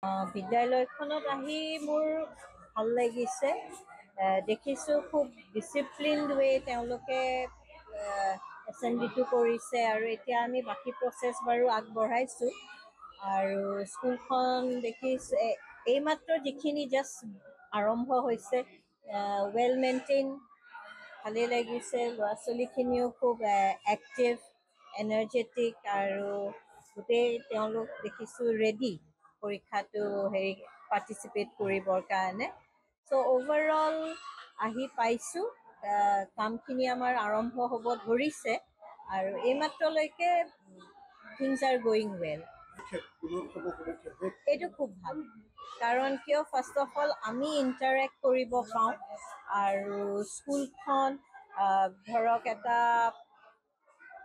বিদ্যালয়খনত আহি মোৰ ভাল লাগিছে। দেখিছোঁ খুব ডিচিপ্লিনড ৱে তেওঁলোকে এছেম্বলিটো কৰিছে আৰু এতিয়া আমি বাকী প্ৰচেছ বাৰু আগবঢ়াইছোঁ। আৰু স্কুলখন দেখিছোঁ এইমাত্ৰ যিখিনি জাষ্ট আৰম্ভ হৈছে, ৱেল মেইনটেইন, ভালেই লাগিছে। ল'ৰা ছোৱালীখিনিও খুব এক্টিভ, এনাৰ্জেটিক আৰু গোটেই তেওঁলোক দেখিছোঁ ৰেডি পৰীক্ষাটো পাৰ্টিচিপেট কৰিবৰ কাৰণে। চ' অভাৰঅল আহি পাইছোঁ, কামখিনি আমাৰ আৰম্ভ হ'ব ধৰিছে আৰু এইমাত্ৰলৈকে থিংছ আৰ গয়িং ৱেল। এইটো খুব ভাল, কাৰণ কিয় ফাৰ্ষ্ট অফ অল আমি ইণ্টাৰেক্ট কৰিব পাওঁ আৰু স্কুলখন ধৰক এটা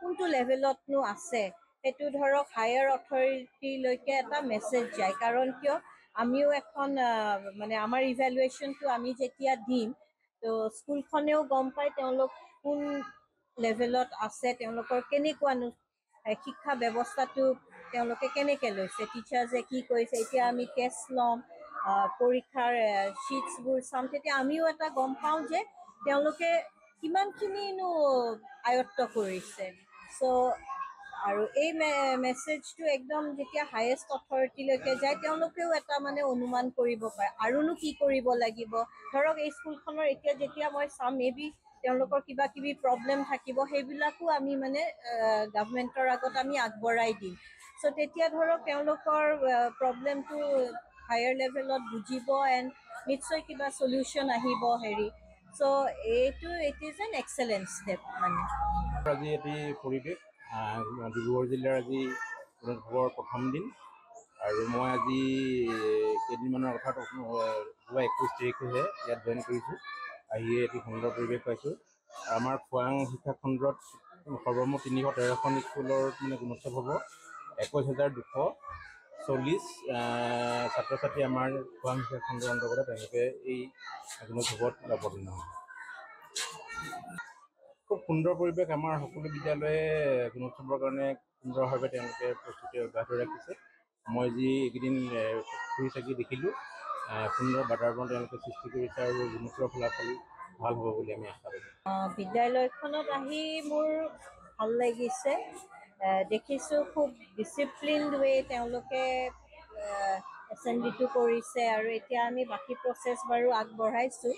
কোনটো লেভেলতনো আছে সেইটো ধৰক হায়াৰ অথৰিটিলৈকে এটা মেছেজ যায়। কাৰণ কিয় আমিও এখন মানে আমাৰ ইভেলুৱেশ্যনটো আমি যেতিয়া দিম, তো স্কুলখনেও গম পায় তেওঁলোক কোন লেভেলত আছে, তেওঁলোকৰ কেনেকুৱানো শিক্ষা ব্যৱস্থাটো তেওঁলোকে কেনেকৈ লৈছে, টিচাৰ্ছে কি কৰিছে। এতিয়া আমি টেষ্ট ল'ম, পৰীক্ষাৰ শ্বীটছবোৰ চাম, তেতিয়া আমিও এটা গম পাওঁ যে তেওঁলোকে কিমানখিনিনো আয়ত্ত কৰিছে। চ' আৰু এই মেছেজটো একদম যেতিয়া হায়েষ্ট অথৰিটিলৈকে যায়, তেওঁলোকেও এটা মানে অনুমান কৰিব পাৰে আৰুনো কি কৰিব লাগিব। ধৰক এই স্কুলখনৰ এতিয়া যেতিয়া মই চাম, মে বি তেওঁলোকৰ কিবা কিবি প্ৰব্লেম থাকিব, সেইবিলাকো আমি মানে গভৰ্ণমেণ্টৰ আগত আমি আগবঢ়াই দিম। চ' তেতিয়া ধৰক তেওঁলোকৰ প্ৰব্লেমটো হায়াৰ লেভেলত বুজিব এণ্ড নিশ্চয় কিবা চলিউশ্যন আহিব so' it is an excellent step মানে। আজি এটি পৰিৱেশ ডিব্ৰুগড় জিলাৰ আজি গণোৎসৱৰ প্ৰথম দিন আৰু মই আজি কেইদিনমানৰ অৰ্থাৎ 21 তাৰিখেহে ইয়াত জইন কৰিছোঁ। আহিয়ে এটি সুন্দৰ পৰিৱেশ পাইছোঁ। আমাৰ খোৱাং শিক্ষা খণ্ডত সৰ্বমুঠ 313খন স্কুলৰ মানে গুণোৎসৱ হ'ব। 21,240 ছাত্ৰ ছাত্ৰী আমাৰ খোৱাং শিক্ষা খণ্ডৰ অন্তৰ্গত তেওঁলোকে এই গুণোৎসৱত অৱতীৰ্ণ হয়। খুব সুন্দৰ পৰিৱেশ। আমাৰ সকলো বিদ্যালয়ে গুণোৎসৱৰ কাৰণে সুন্দৰভাৱে তেওঁলোকে প্ৰস্তুতি অব্যাহত ৰাখিছে। মই যি এইকেইদিন ফুৰি চাকি দেখিলোঁ, সুন্দৰ বাতাবৰণ তেওঁলোকে সৃষ্টি কৰিছে আৰু গুণোৎসৱৰ ফলাফল ভাল হ'ব বুলি আমি আশা কৰোঁ। বিদ্যালয়খনত আহি মোৰ ভাল লাগিছে। দেখিছোঁ খুব ডিচিপ্লিনড ৱে তেওঁলোকে এছেম্বলিটো কৰিছে আৰু এতিয়া আমি বাকী প্ৰচেছ বাৰু আগবঢ়াইছোঁ।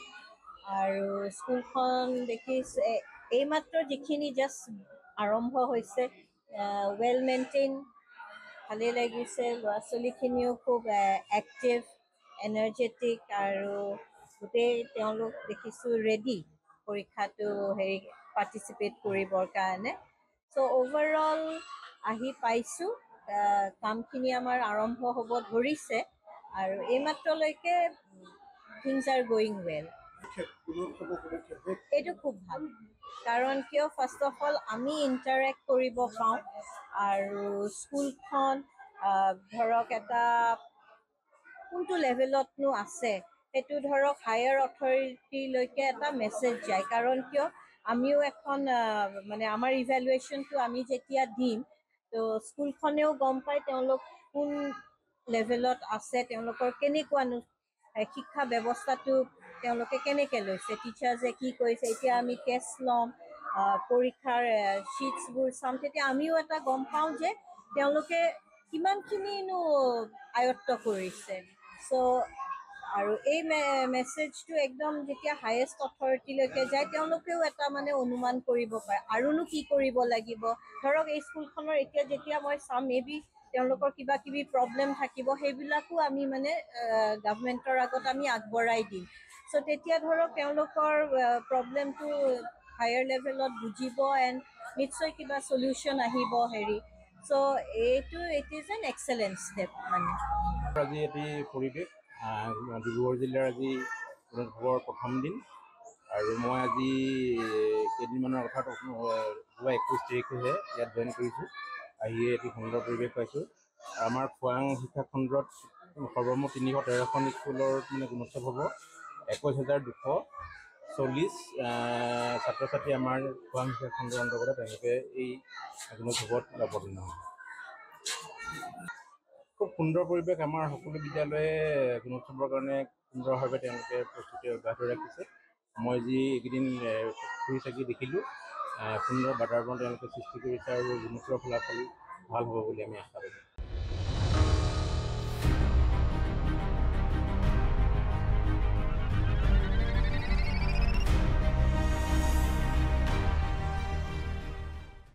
আৰু স্কুলখন দেখিছোঁ এইমাত্ৰ যিখিনি জাষ্ট আৰম্ভ হৈছে, ৱেল মেইনটেইন, ভালেই লাগিছে। ল'ৰা ছোৱালীখিনিও খুব এক্টিভ, এনাৰ্জেটিক আৰু গোটেই তেওঁলোক দেখিছোঁ ৰেডি পৰীক্ষাটো পাৰ্টিচিপেট কৰিবৰ কাৰণে। চ' অভাৰঅল আহি পাইছোঁ, কামখিনি আমাৰ আৰম্ভ হ'ব ধৰিছে আৰু এইমাত্ৰলৈকে থিংছ আৰ গয়িং ৱেল। এইটো খুব ভাল, কাৰণ কিয় ফাৰ্ষ্ট অফ অল আমি ইণ্টাৰেক্ট কৰিব পাওঁ আৰু স্কুলখন ধৰক এটা কোনটো লেভেলতনো আছে সেইটো ধৰক হায়াৰ অথৰিটিলৈকে এটা মেছেজ যায়। কাৰণ কিয় আমিও এখন মানে আমাৰ ইভেলুৱেশ্যনটো আমি যেতিয়া দিম, তো স্কুলখনেও গম পায় তেওঁলোক কোন লেভেলত আছে, তেওঁলোকৰ কেনেকুৱানো শিক্ষা ব্যৱস্থাটো তেওঁলোকে কেনেকৈ লৈছে, টিচাৰ্ছে কি কৰিছে। এতিয়া আমি টেষ্ট ল'ম, পৰীক্ষাৰ শ্বীটছবোৰ চাম, তেতিয়া আমিও এটা গম পাওঁ যে তেওঁলোকে কিমানখিনিনো আয়ত্ত কৰিছে। চ' আৰু এই মেছেজটো একদম যেতিয়া হায়েষ্ট অথৰিটিলৈকে যায়, তেওঁলোকেও এটা মানে অনুমান কৰিব পাৰে আৰুনো কি কৰিব লাগিব। ধৰক এই স্কুলখনৰ এতিয়া যেতিয়া মই চাম, মে বি তেওঁলোকৰ কিবা কিবি প্ৰব্লেম থাকিব, সেইবিলাকো আমি মানে গভৰ্ণমেণ্টৰ আগত আমি আগবঢ়াই দিম। চ' তেতিয়া ধৰক তেওঁলোকৰ প্ৰব্লেমটো হায়াৰ লেভেলত বুজিব এণ্ড নিশ্চয় কিবা চলিউশ্যন আহিব so' it is an excellent step মানে। আজি এটি পৰিৱেশ ডিব্ৰুগড় জিলাৰ আজি গণোৎসৱৰ প্ৰথম দিন আৰু মই আজি কেইদিনমানৰ অৰ্থাৎ 21 তাৰিখেহে ইয়াত জইন কৰিছোঁ। আহিয়ে এটি সুন্দৰ পৰিৱেশ পাইছোঁ। আমাৰ খোৱাং শিক্ষা খণ্ডত সৰ্বমুঠ 313খন স্কুলৰ মানে গুণোৎসৱ হ'ব। 21,240 ছাত্ৰ ছাত্ৰী আমাৰ খোৱাং শিক্ষা খণ্ডৰ অন্তৰ্গত তেওঁলোকে এই গুণোৎসৱত অৱতীৰ্ণ হয়। খুব সুন্দৰ পৰিৱেশ। আমাৰ সকলো বিদ্যালয়ে গুণোৎসৱৰ কাৰণে সুন্দৰভাৱে তেওঁলোকে প্ৰস্তুতি অব্যাহত ৰাখিছে। মই যি এইকেইদিন ফুৰি চাকি দেখিলোঁ, সুন্দৰ বাতাবৰণ তেওঁলোকে সৃষ্টি কৰিছে আৰু গুণোৎসৱৰ ফলাফল ভাল হ'ব বুলি আমি আশা কৰোঁ।